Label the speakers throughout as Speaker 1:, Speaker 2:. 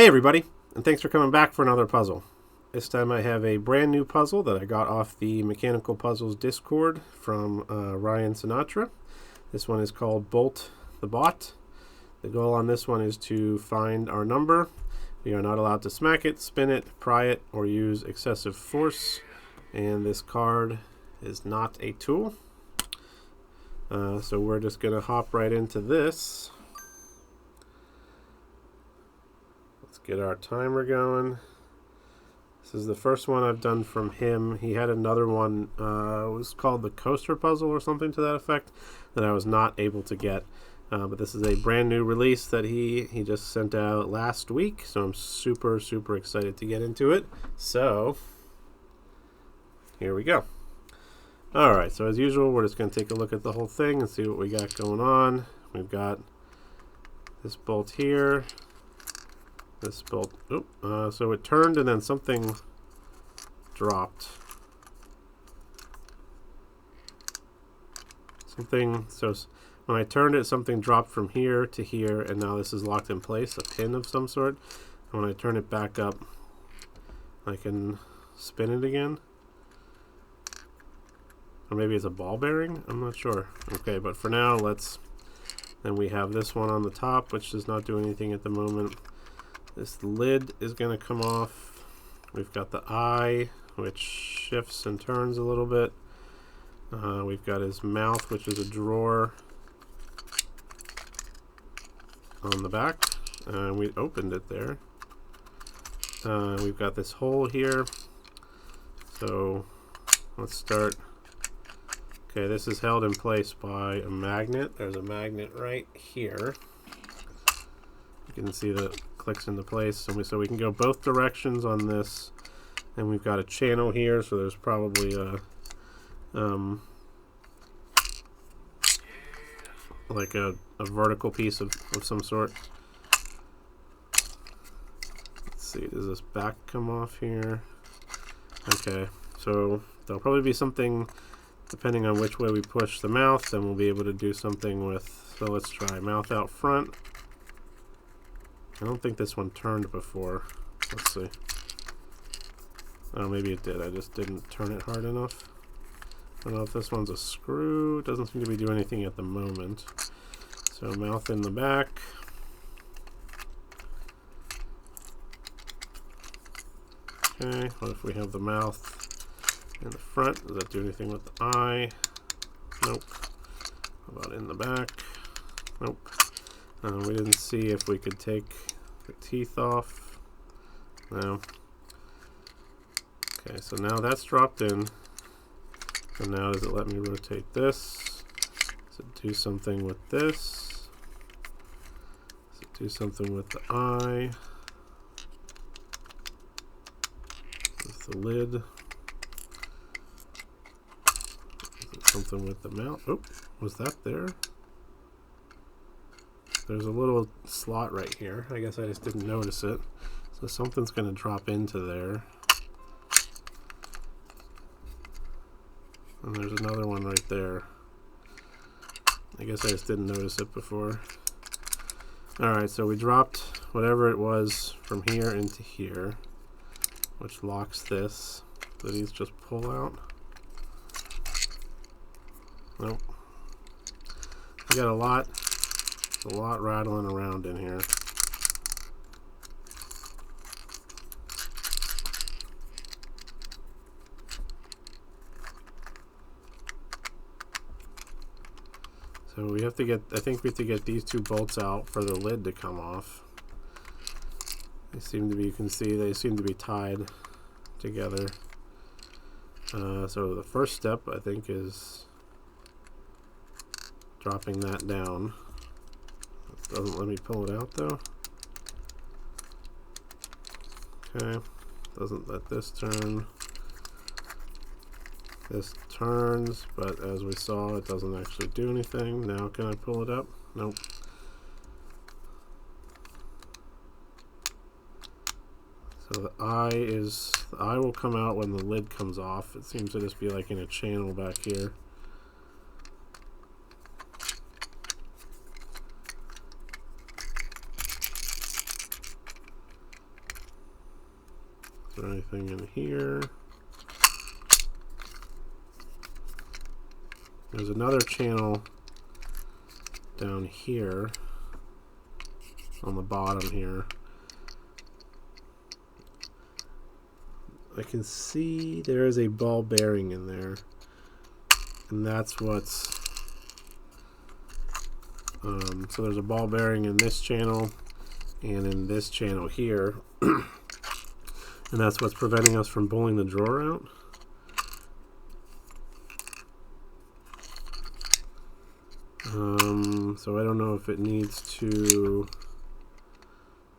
Speaker 1: everybody, and thanks for coming back for another puzzle. This time I have a brand new puzzle that I got off the Mechanical Puzzles Discord from Ryan Sinatra. This one is called Bolt the Bot. The goal on this one is to find our number. We are not allowed to smack it, spin it, pry it, or use excessive force. And this card is not a tool. So we're just going to hop right into this. Let's get our timer going. This is the first one I've done from him. He had another one, it was called the Coaster Puzzle or something to that effect, that I was not able to get. But this is a brand new release that he just sent out last week, so I'm super excited to get into it. So, here we go. Alright, so as usual, we're just going to take a look at the whole thing and see what we got going on. We've got this bolt here. This bolt, so it turned and then something dropped. So when I turned it, something dropped from here to here, and now this is locked in place, a pin of some sort. And when I turn it back up, I can spin it again. Or maybe it's a ball bearing? I'm not sure. Okay, but for now, then we have this one on the top, which does not do anything at the moment. This lid is going to come off. We've got the eye, which shifts and turns a little bit. We've got his mouth, which is a drawer on the back. We opened it there. We've got this hole here. So let's start. Okay, this is held in place by a magnet. There's a magnet right here. You can see that it clicks into place. So we can go both directions on this. And we've got a channel here, so there's probably a like a vertical piece of some sort. Let's see, does this back come off here? Okay, so there'll probably be something, depending on which way we push the mouth, then we'll be able to do something with, so let's try mouth out front. I don't think this one turned before. Let's see. Oh, maybe it did. I just didn't turn it hard enough. I don't know if this one's a screw. It doesn't seem to be doing anything at the moment. So mouth in the back. Okay, what if we have the mouth in the front? Does that do anything with the eye? Nope. How about in the back? Nope. We didn't see if we could take the teeth off. No. Okay, so now that's dropped in. So now does it let me rotate this? Does it do something with this? Does it do something with the eye? With the lid? Is it something with the mouth? Oh, was that there? There's a little slot right here. I guess I just didn't notice it. So something's going to drop into there. And there's another one right there. I guess I just didn't notice it before. Alright, so we dropped whatever it was from here into here, which locks this. Do these just pull out? Nope. We got a lot rattling around in here. So we have to get, I think we have to get these two bolts out for the lid to come off. They seem to be, you can see they seem to be tied together. So the first step, I think, is dropping that down. It doesn't let me pull it out though. Okay, doesn't let this turn. This turns, but as we saw, it doesn't actually do anything. Now can I pull it up? Nope. So the eye will come out when the lid comes off. It seems to just be like in a channel back here. there anything in here? There's another channel down here on the bottom here. I can see there is a ball bearing in there, and that's what's so there's a ball bearing in this channel and in this channel here, and that's what's preventing us from pulling the drawer out. So I don't know if it needs to,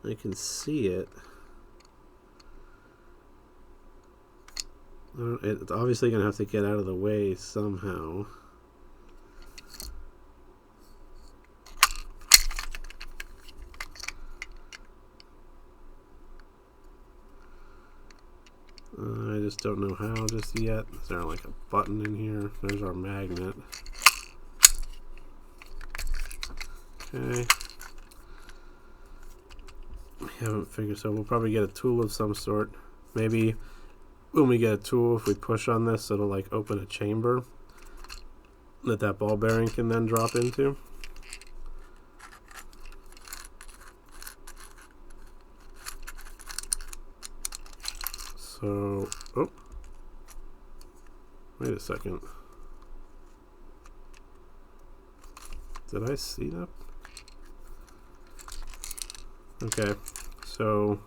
Speaker 1: I can see it. It's obviously going to have to get out of the way somehow. I just don't know how just yet. Is there like a button in here? There's our magnet. Okay. We haven't figured, so we'll probably get a tool of some sort. Maybe when we get a tool, if we push on this, it'll like open a chamber that ball bearing can then drop into. So, oh, wait a second. Did I see that? Okay, so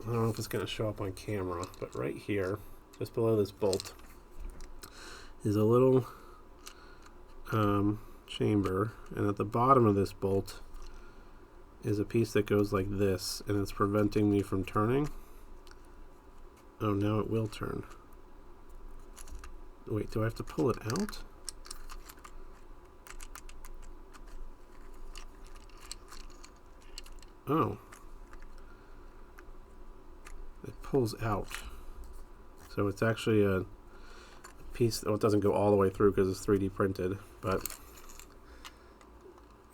Speaker 1: I don't know if it's going to show up on camera, but right here, just below this bolt, is a little chamber, and at the bottom of this bolt is a piece that goes like this, and it's preventing me from turning. Oh, now it will turn. Wait, do I have to pull it out? Oh. It pulls out. So it's actually a piece, well, it doesn't go all the way through because it's 3D printed, but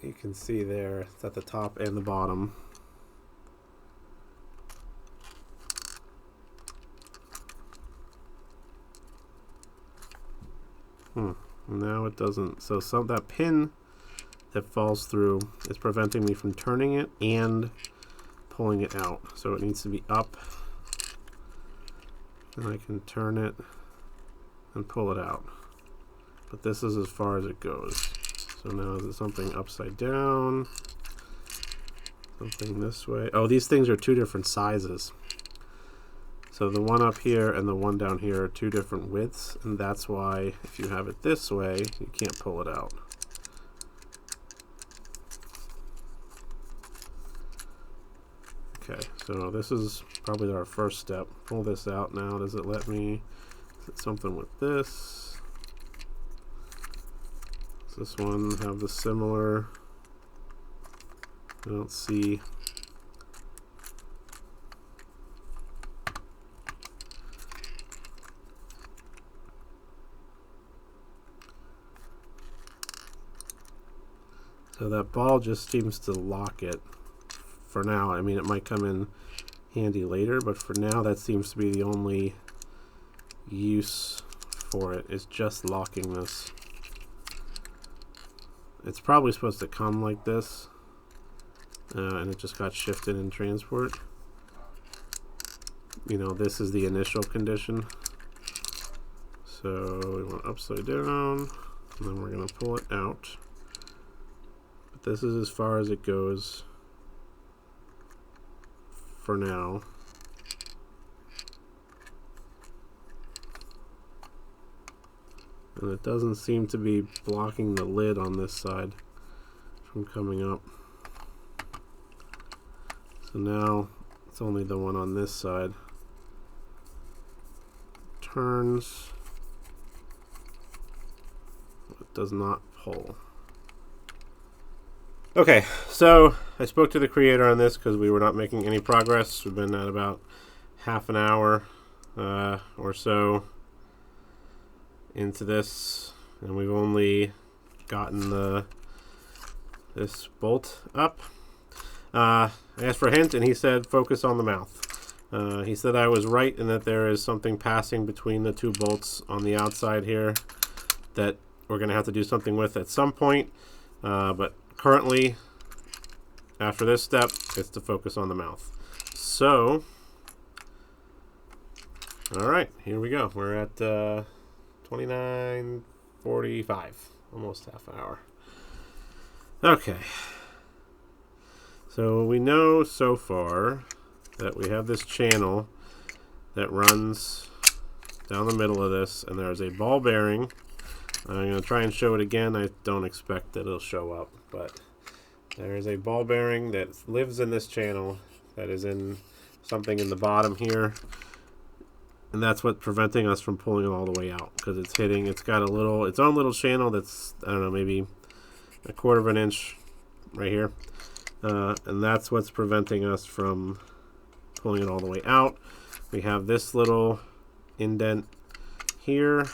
Speaker 1: you can see there, it's at the top and the bottom. Now it doesn't. So that pin that falls through is preventing me from turning it and pulling it out. So it needs to be up, and I can turn it and pull it out. But this is as far as it goes. So now is it something upside down? Something this way? Oh, these things are two different sizes. So the one up here and the one down here are two different widths, and that's why if you have it this way, you can't pull it out. Okay, so this is probably our first step. Pull this out now. Does it let me? Is it something with this? Does this one have the similar? I don't see. So that ball just seems to lock it for now. I mean, it might come in handy later, but for now that seems to be the only use for it, is just locking this. It's probably supposed to come like this, and it just got shifted in transport. You know, this is the initial condition. So we want upside down, and then we're going to pull it out. This is as far as it goes for now. And it doesn't seem to be blocking the lid on this side from coming up. So now it's only the one on this side. Turns. It does not pull. Okay, so I spoke to the creator on this because we were not making any progress. We've been at about half an hour or so into this, and we've only gotten this bolt up. I asked for a hint, and he said focus on the mouth. He said I was right in that there is something passing between the two bolts on the outside here that we're going to have to do something with at some point. But currently, after this step, it's to focus on the mouth. So, all right, here we go. We're at 29:45, almost half an hour. Okay. So we know so far that we have this channel that runs down the middle of this, and there's a ball bearing. I'm going to try and show it again. I don't expect that it'll show up, but there is a ball bearing that lives in this channel that is in something in the bottom here, and that's what's preventing us from pulling it all the way out, because it's got its own little channel that's, I don't know, maybe a quarter of an inch right here, and that's what's preventing us from pulling it all the way out. We have this little indent here,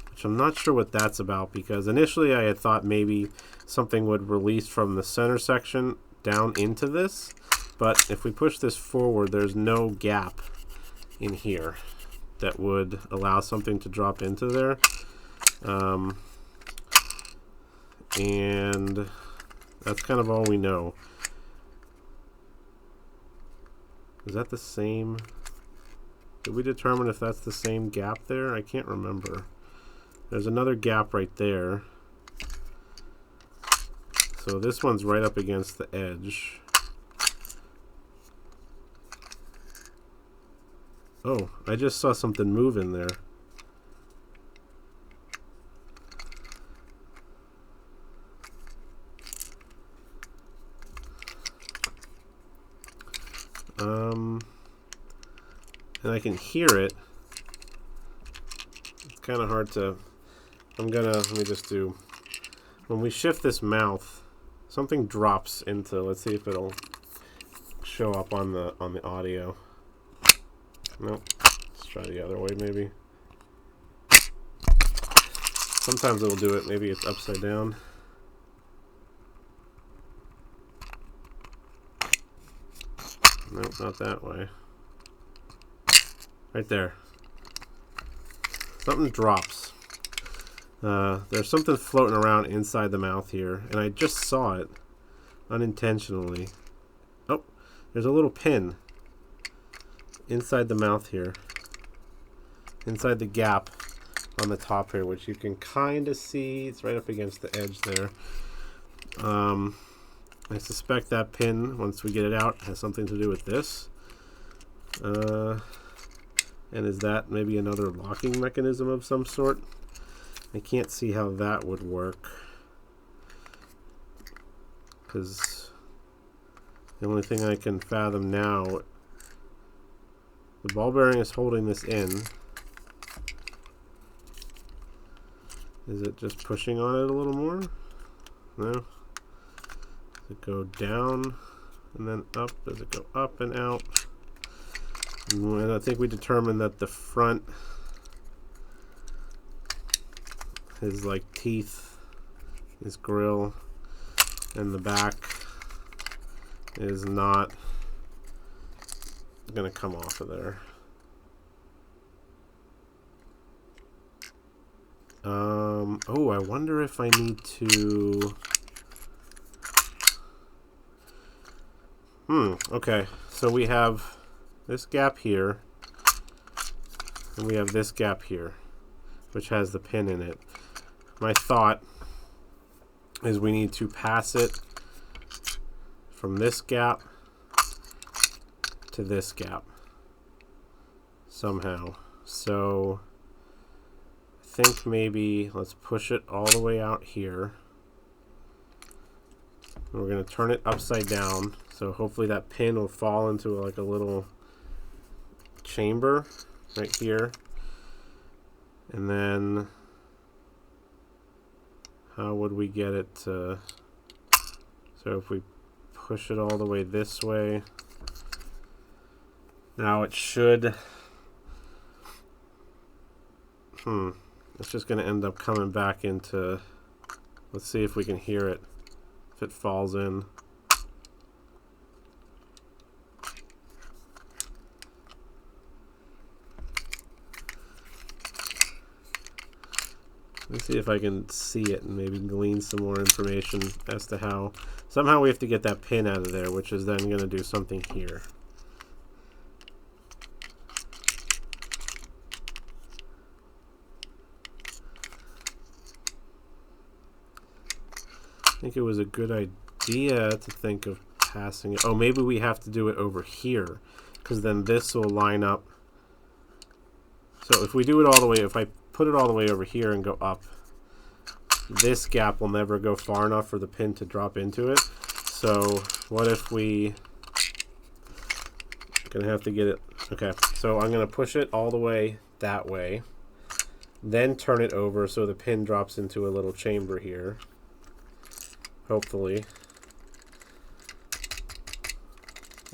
Speaker 1: which I'm not sure what that's about, because initially I had thought maybe something would release from the center section down into this, but if we push this forward, there's no gap in here that would allow something to drop into there. And that's kind of all we know. Is that the same? Did we determine if that's the same gap there? I can't remember. There's another gap right there. So this one's right up against the edge. Oh, I just saw something move in there. And I can hear it. It's kind of hard to... let me just do... When we shift this mouth, something drops into... Let's see if it'll show up on the audio. Nope. Let's try the other way, maybe. Sometimes it'll do it. Maybe it's upside down. Nope, not that way. Right there. Something drops. There's something floating around inside the mouth here, and I just saw it unintentionally. Oh, there's a little pin inside the mouth here, inside the gap on the top here, which you can kind of see. It's right up against the edge there. I suspect that pin, once we get it out, has something to do with this. And is that maybe another locking mechanism of some sort? I can't see how that would work, because the only thing I can fathom now, the ball bearing is holding this in. Is it just pushing on it a little more? No. Does it go down and then up? Does it go up and out? And I think we determined that the front is like teeth, his grill, and the back is not going to come off of there. Oh, I wonder if I need to... Okay, so we have this gap here, and we have this gap here, which has the pin in it. My thought is we need to pass it from this gap to this gap somehow. So I think maybe let's push it all the way out here. And we're going to turn it upside down, so hopefully that pin will fall into like a little chamber right here. And then how would we get it to... So if we push it all the way this way, now it should... It's just going to end up coming back into... Let's see if we can hear it, if it falls in. Let's see if I can see it and maybe glean some more information as to how. Somehow we have to get that pin out of there, which is then going to do something here. I think it was a good idea to think of passing it. Oh, maybe we have to do it over here, because then this will line up. So if we do it all the way, if I put it all the way over here and go up, this gap will never go far enough for the pin to drop into it. So what if we, gonna have to get it, okay, so I'm gonna push it all the way that way, then turn it over so the pin drops into a little chamber here, hopefully.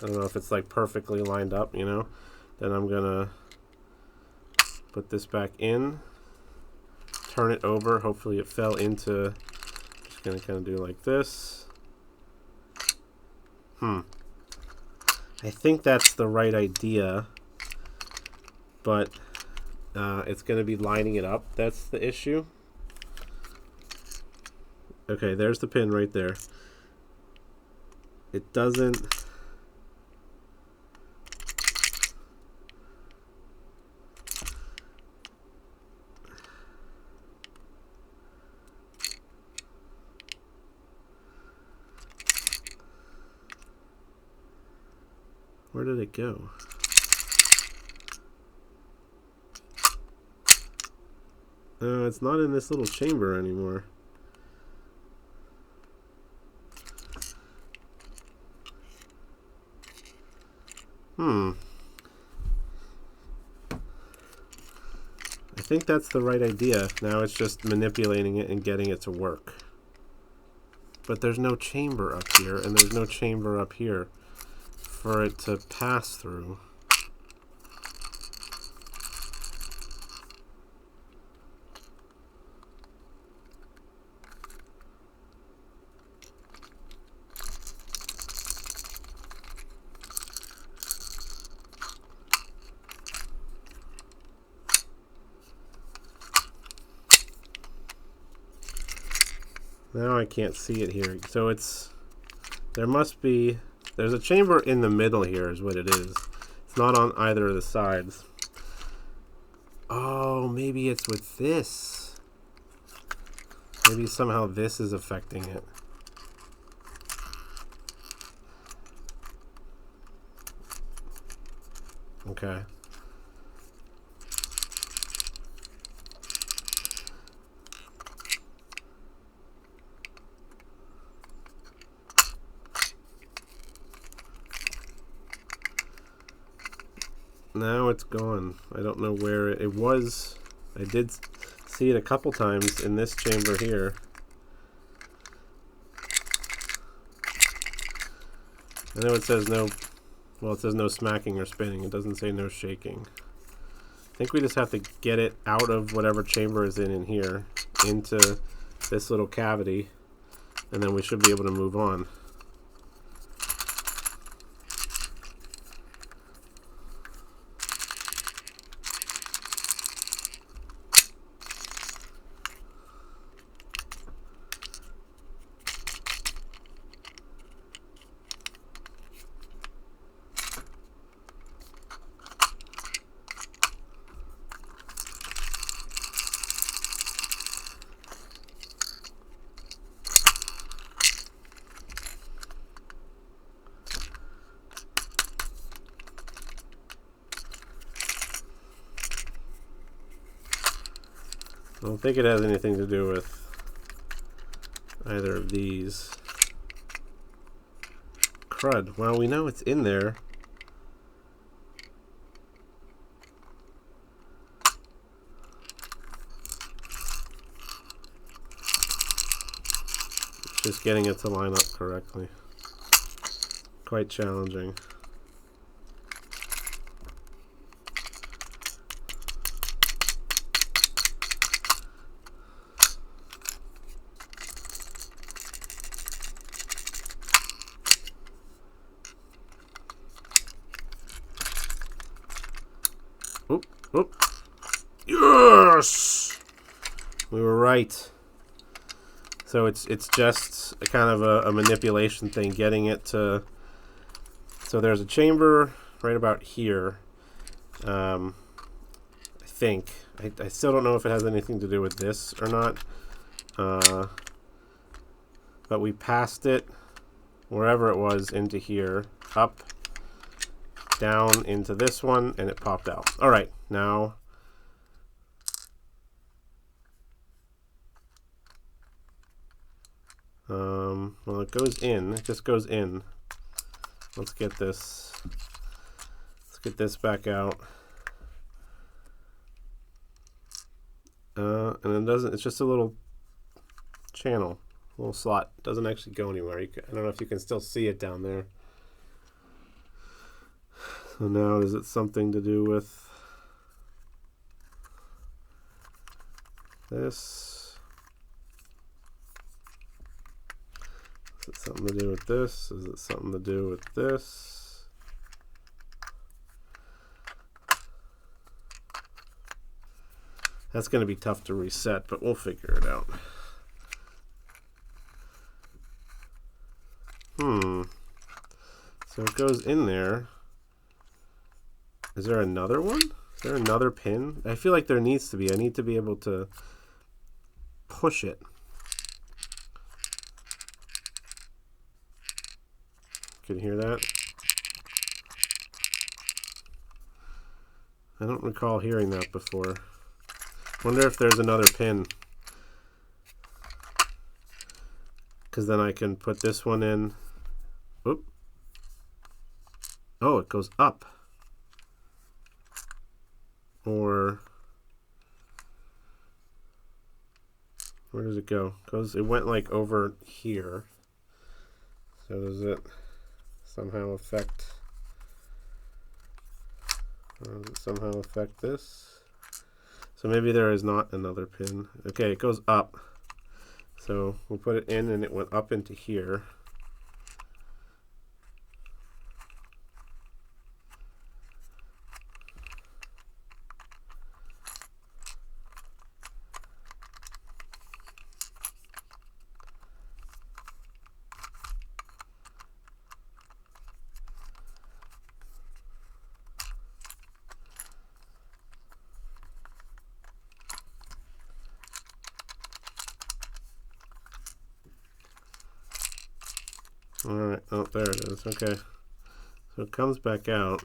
Speaker 1: I don't know if it's like perfectly lined up, you know. Then I'm gonna put this back in, turn it over, hopefully it fell into, just gonna kind of do like this. I think that's the right idea, but it's gonna be lining it up, that's the issue. Okay, there's the pin right there. It doesn't, where did it go? No, it's not in this little chamber anymore. I think that's the right idea. Now it's just manipulating it and getting it to work. But there's no chamber up here, and there's no chamber up here for it to pass through. Now I can't see it here. So it's, there's a chamber in the middle here is what it is. It's not on either of the sides. Oh, maybe it's with this. Maybe somehow this is affecting it. Okay. Now it's gone. I don't know where it was. I did see it a couple times in this chamber here. I know it says no, well, it says no smacking or spinning. It doesn't say no shaking. I think we just have to get it out of whatever chamber is in here into this little cavity, and then we should be able to move on. I don't think it has anything to do with either of these. Crud. Well, we know it's in there. It's just getting it to line up correctly. Quite challenging. Oop, oop. Yes! We were right. So it's just a kind of a manipulation thing, getting it to... So there's a chamber right about here. I think. I still don't know if it has anything to do with this or not. But we passed it, wherever it was, into here, up, down into this one, and it popped out. All right, now... well, it goes in. It just goes in. Let's get this. Let's get this back out. And it doesn't. It's just a little channel, a little slot. It doesn't actually go anywhere. I don't know if you can still see it down there. So now, is it something to do with this? Is it something to do with this? Is it something to do with this? That's going to be tough to reset, but we'll figure it out. So it goes in there. Is there another one? Is there another pin? I feel like there needs to be. I need to be able to push it. Can you hear that? I don't recall hearing that before. Wonder if there's another pin. Because then I can put this one in. Oop. Oh, it goes up. Or where does it go? It went like over here. So does it somehow affect this? So maybe there is not another pin. Okay, it goes up. So we'll put it in, and it went up into here. Alright, oh, there it is. Okay. So it comes back out.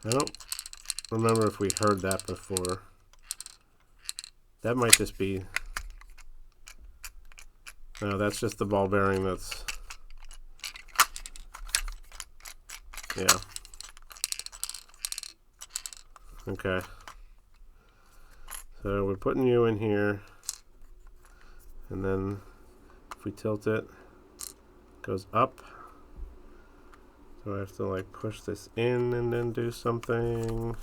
Speaker 1: I don't remember if we heard that before. That might just be... No, that's just the ball bearing that's... Yeah. Okay. So we're putting you in here, and then if we tilt it, it goes up. So I have to like push this in and then do something.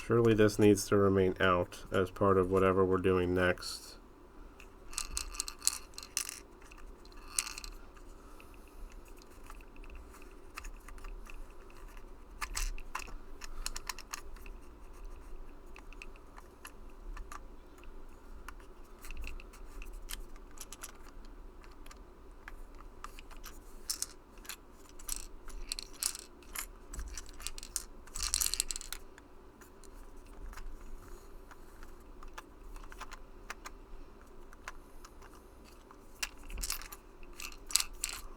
Speaker 1: Surely this needs to remain out as part of whatever we're doing next.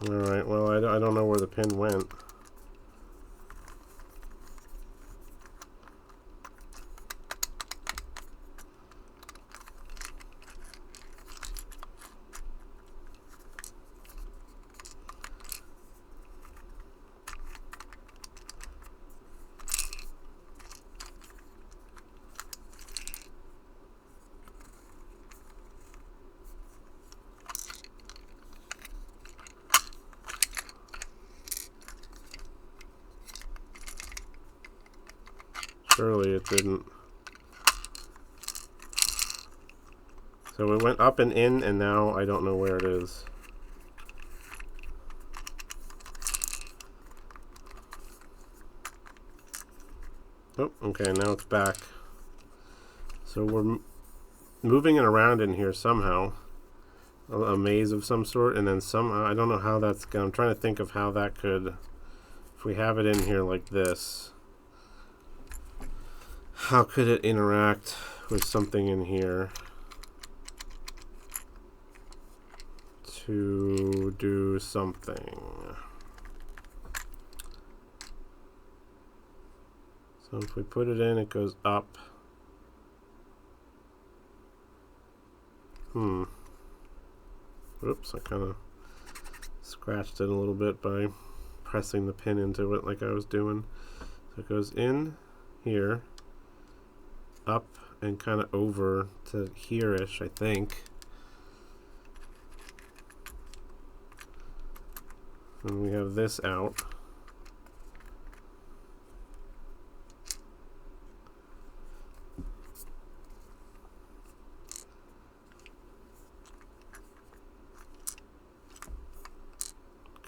Speaker 1: Alright, well, I don't know where the pin went. Surely it didn't. So it went up and in, and now I don't know where it is. Oh, okay, now it's back. So we're moving it around in here somehow. A maze of some sort, and then somehow, I don't know how that's going. I'm trying to think of how that could, if we have it in here like this, how could it interact with something in here to do something? So if we put it in, it goes up. Oops, I kind of scratched it a little bit by pressing the pin into it like I was doing. So it goes in here, up, and kind of over to here-ish, I think. And we have this out.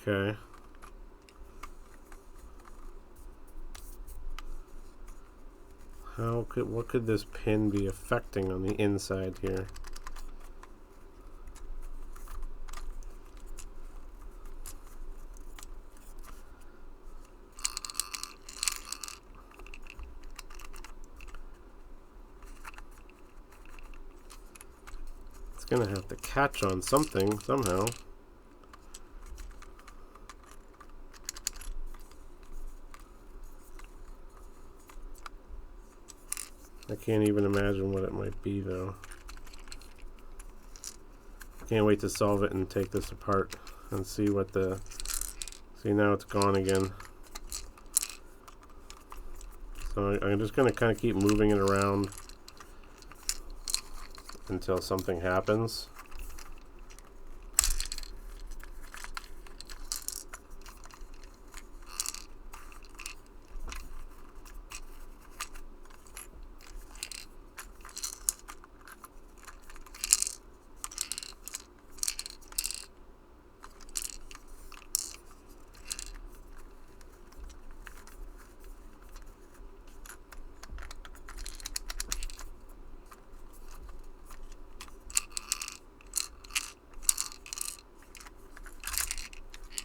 Speaker 1: Okay. What could this pin be affecting on the inside here? It's gonna have to catch on something somehow. I can't even imagine what it might be, though. Can't wait to solve it and take this apart and see what the... See, now it's gone again. So I'm just going to kind of keep moving it around until something happens.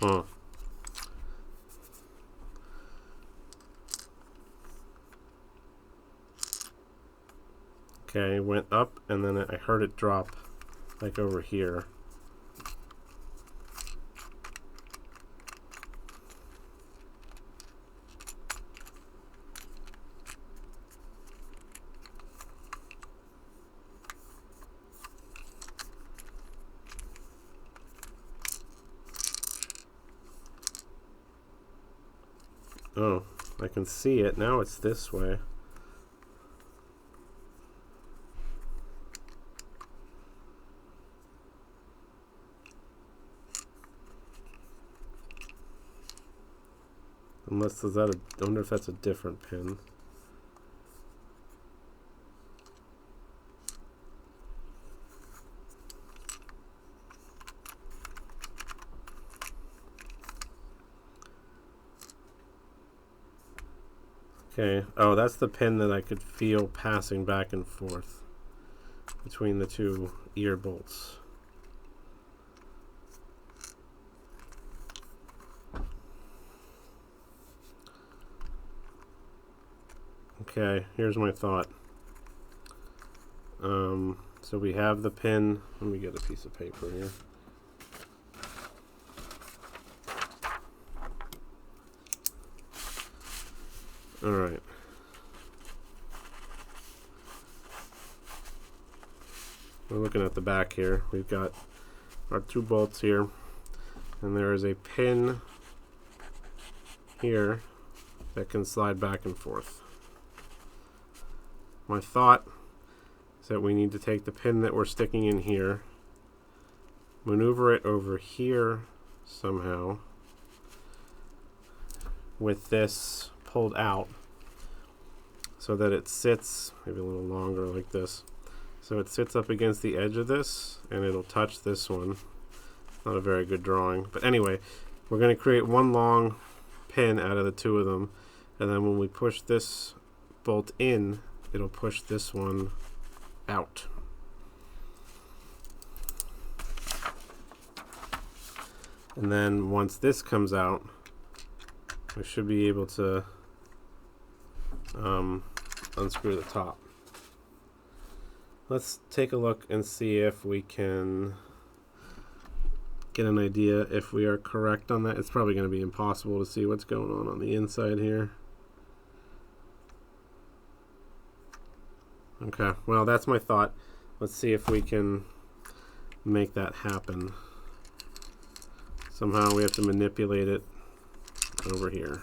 Speaker 1: Huh. Okay, went up and then I heard it drop like over here. Oh, I can see it. Now it's this way. Unless, is that I wonder if that's a different pin. Okay, oh, that's the pin that I could feel passing back and forth between the two ear bolts. Okay, here's my thought. So we have the pin. Let me get a piece of paper here. All right. We're looking at the back here. We've got our two bolts here, and there is a pin here that can slide back and forth. My thought is that we need to take the pin that we're sticking in here, maneuver it over here somehow with this pulled out so that it sits maybe a little longer like this, So it sits up against the edge of this, and it'll touch this one. Not a very good drawing. But anyway, we're going to create one long pin out of the two of them. And then when we push this bolt in, it'll push this one out. And then once this comes out, we should be able to unscrew the top. Let's take a look and see if we can get an idea if we are correct on that. It's probably going to be impossible to see what's going on the inside here. Okay, well, that's my thought. Let's see if we can make that happen. Somehow we have to manipulate it over here.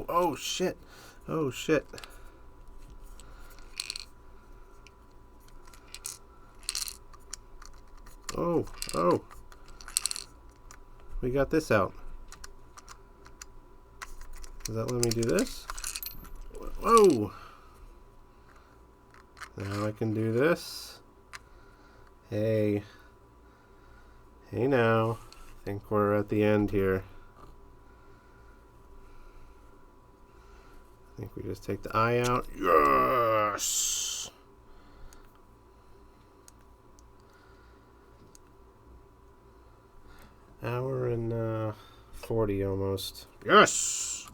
Speaker 1: Oh shit. Oh shit. Oh. We got this out. Does that let me do this? Whoa. Now I can do this. Hey. Hey now. I think we're at the end here. I think we just take the eye out. Yes! Hour and 40 almost. Yes!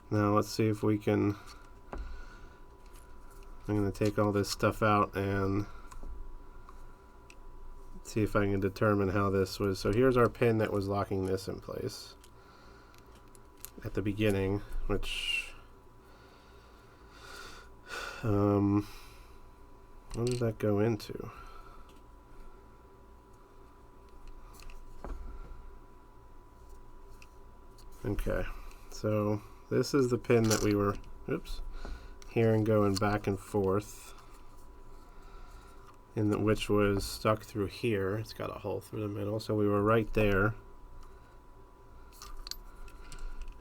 Speaker 1: Now let's see if we can... I'm going to take all this stuff out and see if I can determine how this was. So here's our pin that was locking this in place at the beginning, which... what did that go into? Okay, so this is the pin that we were, hearing going back and forth, which was stuck through here. It's got a hole through the middle, so we were right there.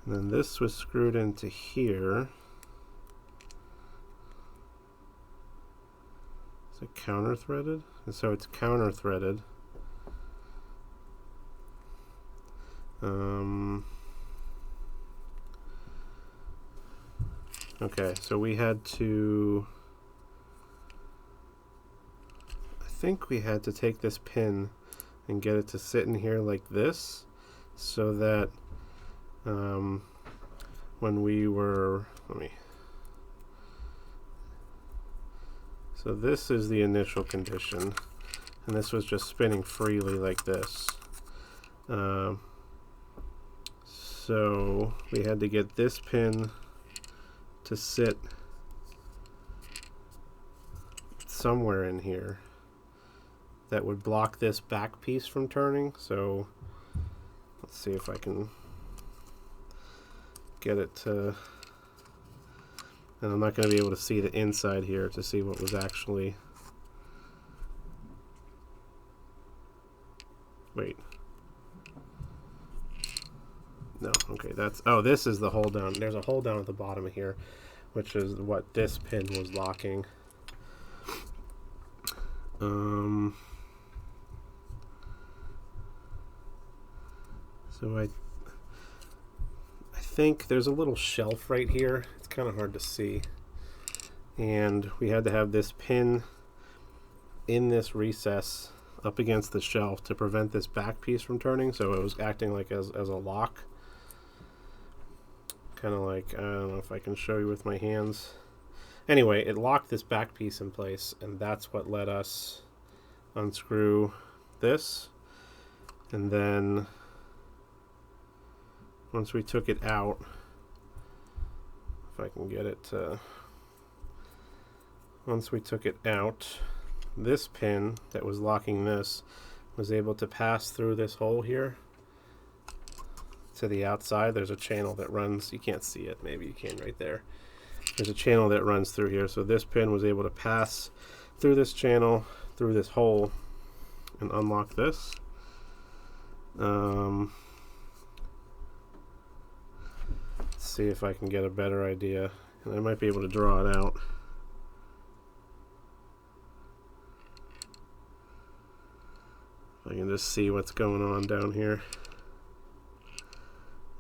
Speaker 1: And then this was screwed into here. Is it counter threaded? And so it's counter threaded. Okay, so we had to... I think we had to take this pin and get it to sit in here like this, so that when we were... So this is the initial condition, and this was just spinning freely like this. So we had to get this pin to sit somewhere in here that would block this back piece from turning. So let's see if I can get it to... And I'm not going to be able to see the inside here to see what was actually... Wait. No, okay, that's... Oh, this is the hole down. There's a hole down at the bottom of here, which is what this pin was locking. So I think there's a little shelf right here. It's kind of hard to see. And we had to have this pin in this recess up against the shelf to prevent this back piece from turning, so it was acting like as a lock. Kind of like, I don't know if I can show you with my hands. Anyway, it locked this back piece in place, and that's what let us unscrew this. And then once we took it out, if I can get it to, once we took it out, this pin that was locking this was able to pass through this hole here to the outside. There's a channel that runs, you can't see it, maybe you can right there. There's a channel that runs through here, so this pin was able to pass through this channel, through this hole, and unlock this. Let's see if I can get a better idea, and I might be able to draw it out. I can just see what's going on down here.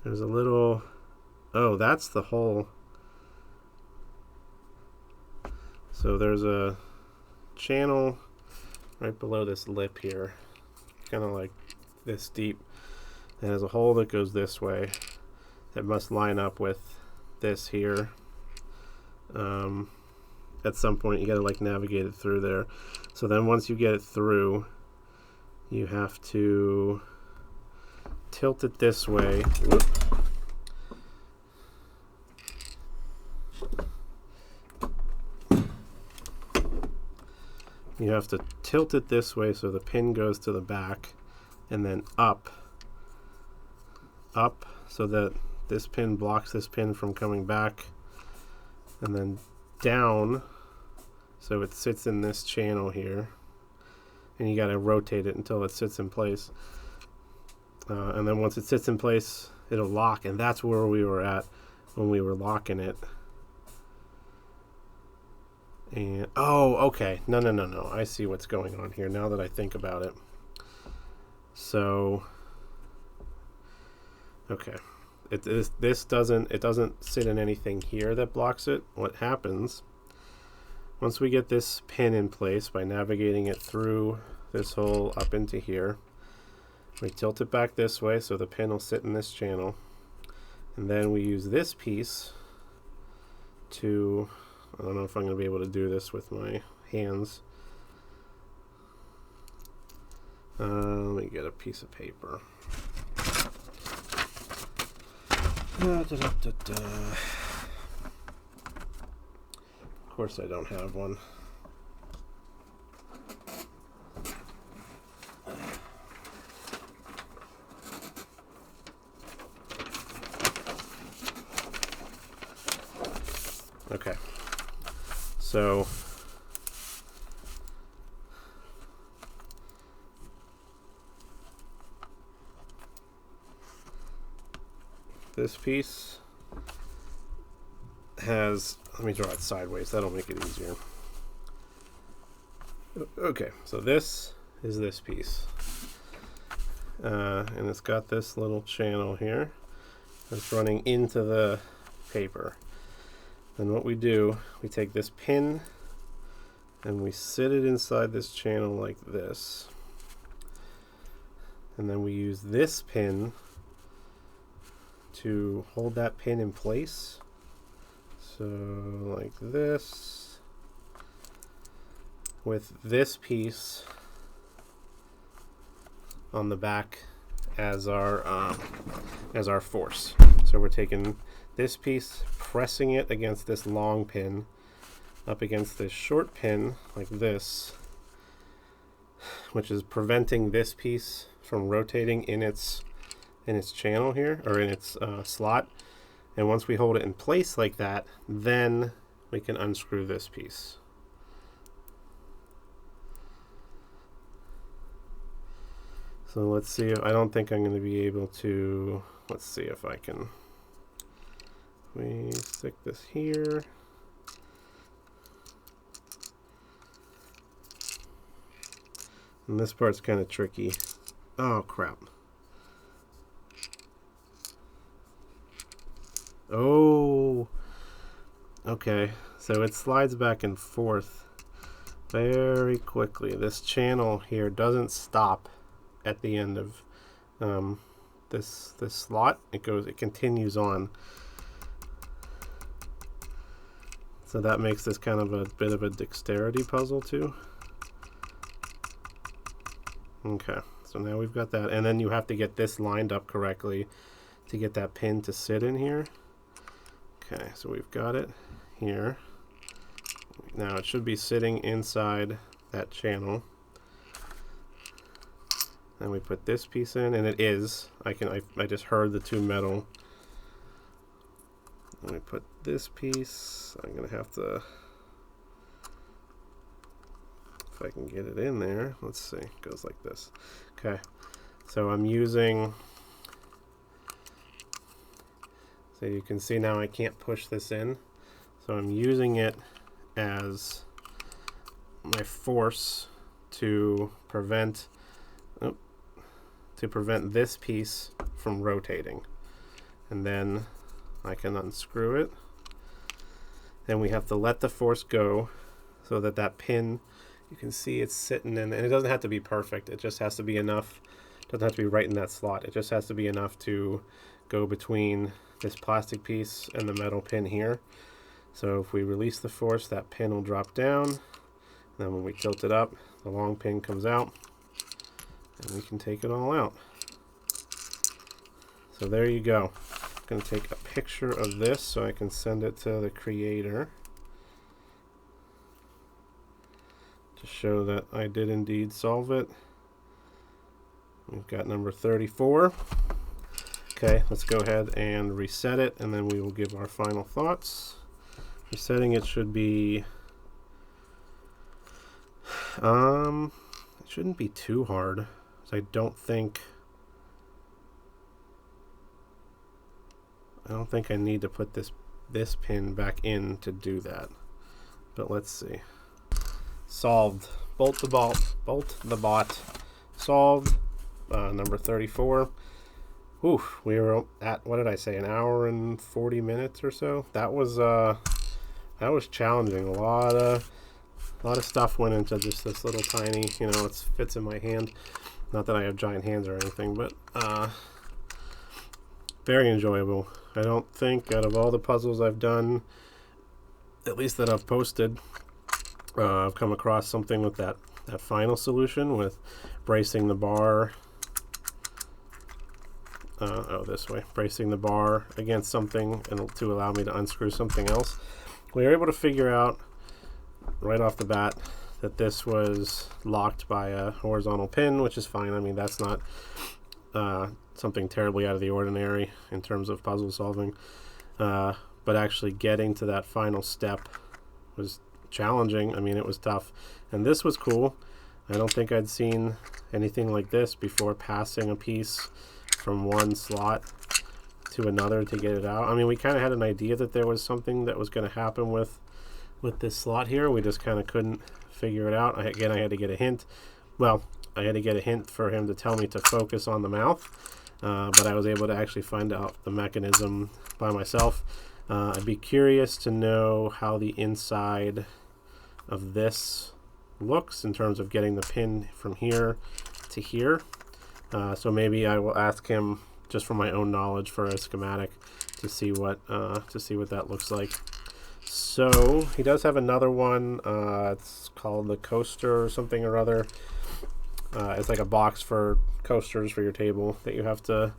Speaker 1: There's a little, oh, that's the hole. So there's a channel right below this lip here, kind of like this deep. And there's a hole that goes this way that must line up with this here. At some point you gotta like navigate it through there. So then once you get it through, you have to tilt it this way. Whoop. You have to tilt it this way so the pin goes to the back, and then up so that this pin blocks this pin from coming back, and then down so it sits in this channel here. And you got to rotate it until it sits in place. And then once it sits in place, it'll lock, and that's where we were at when we were locking it. And oh, okay. No. I see what's going on here now that I think about it. So, okay. This doesn't sit in anything here that blocks it. What happens once we get this pin in place by navigating it through this hole up into here, we tilt it back this way so the pin will sit in this channel, and then we use this piece to, I don't know if I'm going to be able to do this with my hands. Let me get a piece of paper. Of course I don't have one. Okay, so this piece has, let me draw it sideways, that'll make it easier. Okay, so this is this piece, and it's got this little channel here that's running into the paper. And what we do, we take this pin and we sit it inside this channel like this, and then we use this pin to hold that pin in place. So like this, with this piece on the back as our force. So we're taking this piece, pressing it against this long pin up against this short pin like this, which is preventing this piece from rotating in its channel here, or in its slot. And once we hold it in place like that, then we can unscrew this piece. So let's see. I don't think I'm going to be able to, let's see if I can. We stick this here. And this part's kind of tricky. Oh crap. Oh, okay. So it slides back and forth very quickly. This channel here doesn't stop at the end of this slot. It continues on. So that makes this kind of a bit of a dexterity puzzle too. Okay, so now we've got that, and then you have to get this lined up correctly to get that pin to sit in here. Okay, so we've got it here. Now it should be sitting inside that channel. And we put this piece in, and it is. I just heard the two metal. Let me put this piece. I'm gonna have to, if I can get it in there. Let's see. It goes like this. Okay. So I'm using. So you can see now I can't push this in. So I'm using it as my force to prevent this piece from rotating. And then I can unscrew it. Then we have to let the force go so that that pin, you can see it's sitting in, and it doesn't have to be perfect. It just has to be enough. It doesn't have to be right in that slot. It just has to be enough to go between this plastic piece and the metal pin here. So if we release the force, that pin will drop down. Then when we tilt it up, the long pin comes out, and we can take it all out. So there you go. I'm going to take a picture of this so I can send it to the creator to show that I did indeed solve it. We've got number 34. Okay, let's go ahead and reset it, and then we will give our final thoughts. Resetting it should be it shouldn't be too hard. I don't think I need to put this pin back in to do that. But let's see. Solved. Bolt the bot. Solved. Number 34. Oof, we were at, what did I say, an hour and 40 minutes or so? That was challenging. A lot of stuff went into just this little tiny, it fits in my hand. Not that I have giant hands or anything, but very enjoyable. I don't think out of all the puzzles I've done, at least that I've posted, I've come across something with that final solution with bracing the bar. This way, bracing the bar against something and to allow me to unscrew something else. We were able to figure out right off the bat that this was locked by a horizontal pin, which is fine. I mean, that's not something terribly out of the ordinary in terms of puzzle solving. But actually getting to that final step was challenging. I mean, it was tough. And this was cool. I don't think I'd seen anything like this before, passing a piece from one slot to another to get it out. I mean, we kind of had an idea that there was something that was going to happen with this slot here. We just kind of couldn't figure it out. I had to get a hint. Well, I had to get a hint for him to tell me to focus on the mouth, but I was able to actually find out the mechanism by myself. I'd be curious to know how the inside of this looks in terms of getting the pin from here to here. So maybe I will ask him, just from my own knowledge, for a schematic to see what that looks like. So he does have another one. It's called the coaster or something or other. It's like a box for coasters for your table that you have to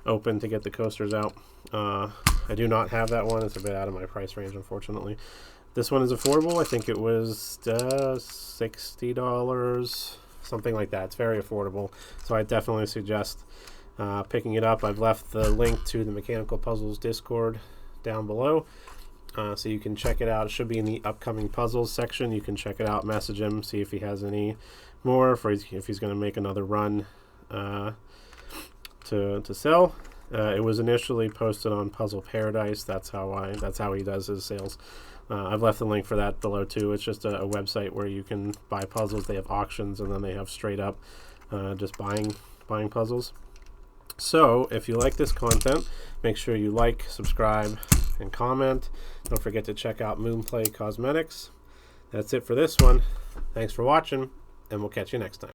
Speaker 1: open to get the coasters out. I do not have that one. It's a bit out of my price range, unfortunately. This one is affordable. I think it was $60, something like that. It's very affordable, so I definitely suggest picking it up. I've left the link to the Mechanical Puzzles Discord down below, so you can check it out. It should be in the upcoming puzzles section. You can check it out, message him, see if he has any more, if he's going to make another run to sell. It was initially posted on Puzzle Paradise. That's how he does his sales. I've left the link for that below too. It's just a website where you can buy puzzles. They have auctions, and then they have straight up just buying puzzles. So if you like this content, make sure you like, subscribe, and comment. Don't forget to check out Moonplay Cosmetics. That's it for this one. Thanks for watching, and we'll catch you next time.